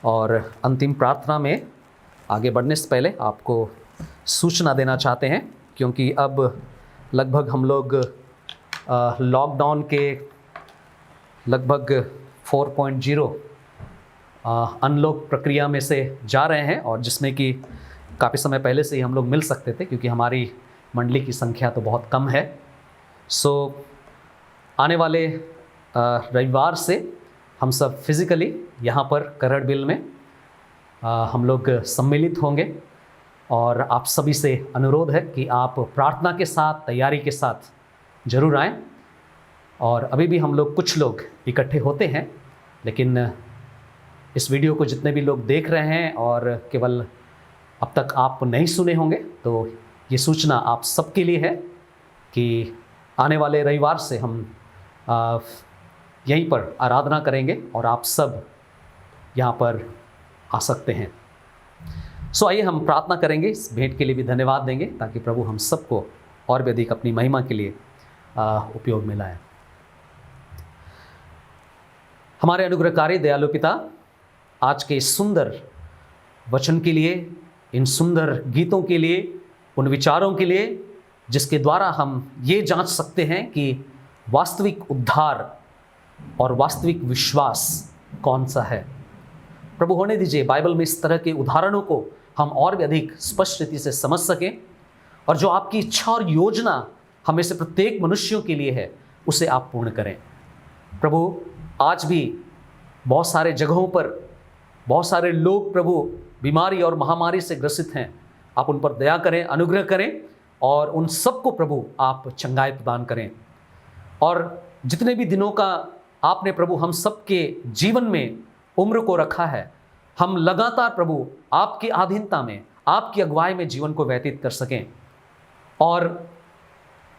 और अंतिम प्रार्थना में आगे बढ़ने से पहले आपको सूचना देना चाहते हैं, क्योंकि अब लगभग हम लोग लॉकडाउन के लगभग 4.0 अनलॉक प्रक्रिया में से जा रहे हैं, और जिसमें कि काफ़ी समय पहले से ही हम लोग मिल सकते थे क्योंकि हमारी मंडली की संख्या तो बहुत कम है। सो आने वाले रविवार से हम सब फिज़िकली यहाँ पर करड़ बिल में हम लोग सम्मिलित होंगे, और आप सभी से अनुरोध है कि आप प्रार्थना के साथ, तैयारी के साथ ज़रूर आएँ। और अभी भी हम लोग कुछ लोग इकट्ठे होते हैं, लेकिन इस वीडियो को जितने भी लोग देख रहे हैं और केवल अब तक आप नहीं सुने होंगे, तो ये सूचना आप सबके लिए है कि आने वाले रविवार से हम यहीं पर आराधना करेंगे और आप सब यहाँ पर आ सकते हैं। सो आइए हम प्रार्थना करेंगे, इस भेंट के लिए भी धन्यवाद देंगे ताकि प्रभु हम सबको और भी अधिक अपनी महिमा के लिए उपयोग में लाए। हमारे अनुग्रहकारी दयालु पिता, आज के इस सुंदर वचन के लिए, इन सुंदर गीतों के लिए, उन विचारों के लिए जिसके द्वारा हम ये जांच सकते हैं कि वास्तविक उद्धार और वास्तविक विश्वास कौन सा है। प्रभु होने दीजिए बाइबल में इस तरह के उदाहरणों को हम और भी अधिक स्पष्ट रीति से समझ सकें, और जो आपकी इच्छा और योजना हमें से प्रत्येक मनुष्यों के लिए है उसे आप पूर्ण करें। प्रभु आज भी बहुत सारे जगहों पर बहुत सारे लोग प्रभु बीमारी और महामारी से ग्रसित हैं। आप उन पर दया करें, अनुग्रह करें, और उन सबको प्रभु आप चंगाई प्रदान करें। और जितने भी दिनों का आपने प्रभु हम सबके जीवन में उम्र को रखा है, हम लगातार प्रभु आपकी अधीनता में, आपकी अगुवाई में जीवन को व्यतीत कर सकें, और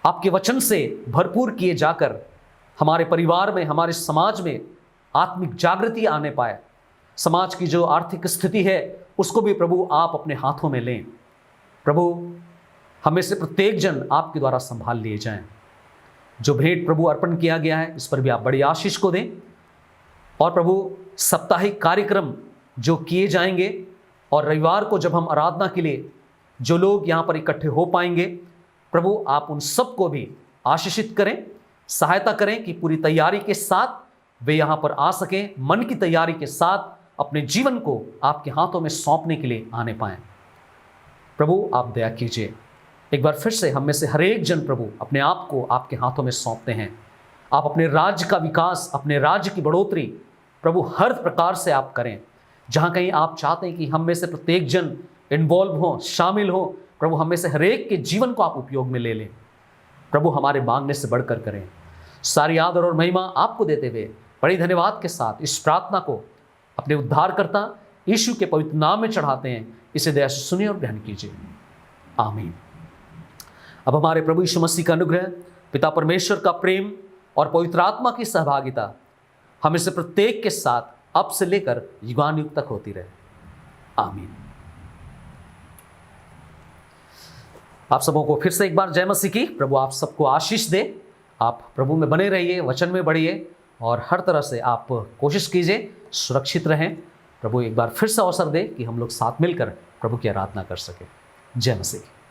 आपके वचन से भरपूर किए जाकर हमारे परिवार में, हमारे समाज में आत्मिक जागृति आने पाए। समाज की जो आर्थिक स्थिति है उसको भी प्रभु आप अपने हाथों में लें। प्रभु हमें से प्रत्येक जन आपके द्वारा संभाल लिए जाएं। जो भेंट प्रभु अर्पण किया गया है इस पर भी आप बड़ी आशीष को दें। और प्रभु साप्ताहिक कार्यक्रम जो किए जाएंगे, और रविवार को जब हम आराधना के लिए जो लोग यहाँ पर इकट्ठे हो पाएंगे, प्रभु आप उन सबको भी आशीषित करें, सहायता करें कि पूरी तैयारी के साथ वे यहाँ पर आ सकें, मन की तैयारी के साथ अपने जीवन को आपके हाथों में सौंपने के लिए आने पाएं। प्रभु आप दया कीजिए। एक बार फिर से हम में से हर एक जन प्रभु अपने आप को आपके हाथों में सौंपते हैं। आप अपने राज्य का विकास, अपने राज्य की बढ़ोतरी प्रभु हर प्रकार से आप करें। जहाँ कहीं आप चाहते हैं कि हम में से प्रत्येक जन इन्वॉल्व हो, शामिल हो, प्रभु हम में से हर एक के जीवन को आप उपयोग में ले लें। प्रभु हमारे मांगने से बढ़कर करें। सारी आदर और महिमा आपको देते हुए बड़ी धन्यवाद के साथ इस प्रार्थना को अपने उद्धारकर्ता यीशु के पवित्र नाम में चढ़ाते हैं। इसे दया से सुनिए और ग्रहण कीजिए। आमीन। अब हमारे प्रभु यीशु मसीह का अनुग्रह, पिता परमेश्वर का प्रेम और पवित्र आत्मा की सहभागिता हमें से प्रत्येक के साथ अब से लेकर युगानुयुग तक होती रहे। आमीन। आप सबों को फिर से एक बार जय मसीह की। प्रभु आप सबको आशीष दे। आप प्रभु में बने रहिए, वचन में बढ़िए और हर तरह से आप कोशिश कीजिए सुरक्षित रहें। प्रभु एक बार फिर से अवसर दे कि हम लोग साथ मिलकर प्रभु की आराधना कर सकें। जय मसीह।